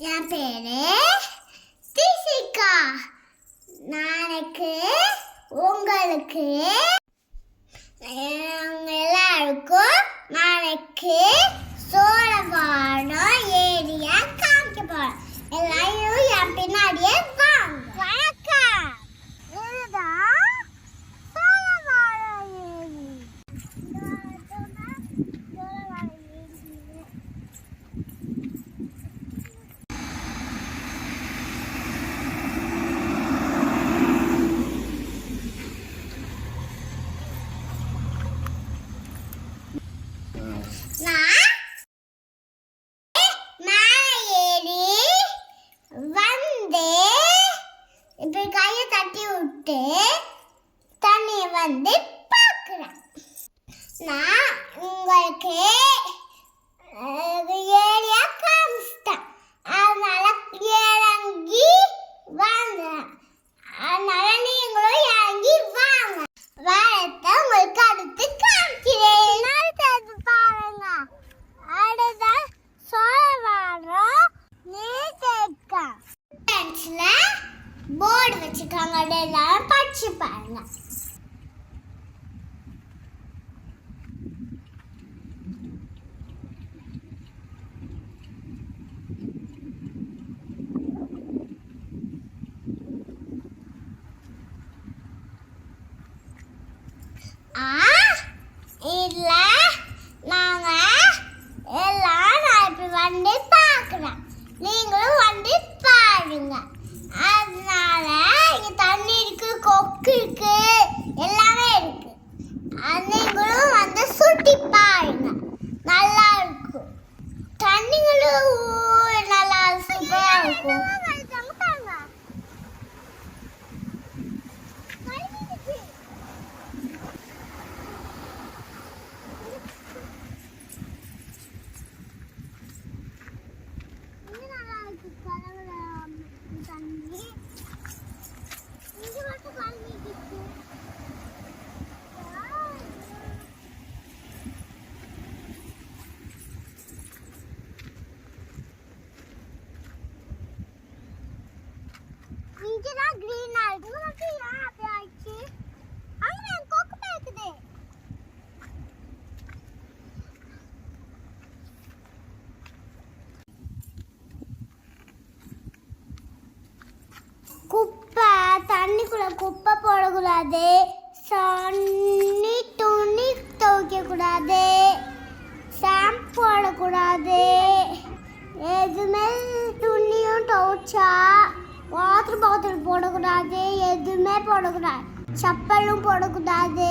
என் பேரு திசிகா. நாளைக்கு உங்களுக்கு எல்லாருக்கும் நாளைக்கு சோழவாடம் ஏரியா காமிக்க போறேன். எல்லாரும் என் பின்னாடியே வாங்க. வணக்கம். இதுதான் சோழவாடம் ஏரி. இப்படி கையை தட்டி விட்டு தண்ணியை வந்து பார்க்குறேன். நான் உங்களுக்கு ஏரியா காமிச்சிட்டேன். அதனால இறங்கி வாங்குறேன். அதனால நீங்களும் இறங்கி வாங்க. வாரத்தை உங்களுக்கு அடுத்து காமிக்கிறேன். அடுத்தது பாருங்க. அடுத்த சோழவாடம் நீர்த்தேக்கம். போர்டு வச்சுக்காங்க. எல்லாரும் படிச்சு பாருங்க. இல்ல நாங்க எல்லாம் நான் இப்படி வந்து பார்க்குறேன். நீங்களும் வந்து பாருங்க. அதனால இங்க தண்ணி இருக்கு, கொக்கு இருக்கு, எல்லாமே இருக்கு. நீங்களும் வந்து சுட்டி பாருங்க. நல்லா இருக்கும். தண்ணிங்களும் நல்லா சூப்பரா இருக்கும். இங்கதான் கிரீனா இருக்கு. மட்டும் ஏன் அப்படி ஆயிடுச்சு? அங்க என் கொக்கு பேக்குது. குப்பை தண்ணிக்குள்ள குப்பை போடக்கூடாது. தண்ணி துணி துவைக்க கூடாது. ஷாம்பு போடக்கூடாது. எதுவுமே துணியும் துவைச்சா வாட்டர் பாட்டில் போடக்கூடாது. எதுவுமே போடக்கூடாது. சப்பலும் போடக்கூடாது.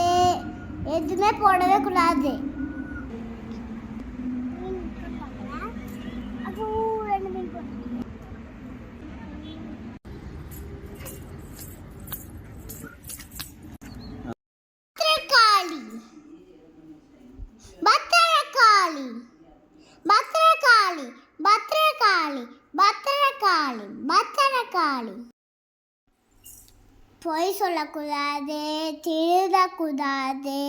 எதுவுமே போடவே கூடாது. பத்திரகாளி பத்திரகாளி பத்திரகாளி பத்திரகாளி பத்திரகாளி. பொய் சொல்லக்கூடாது, திருடக்கூடாது.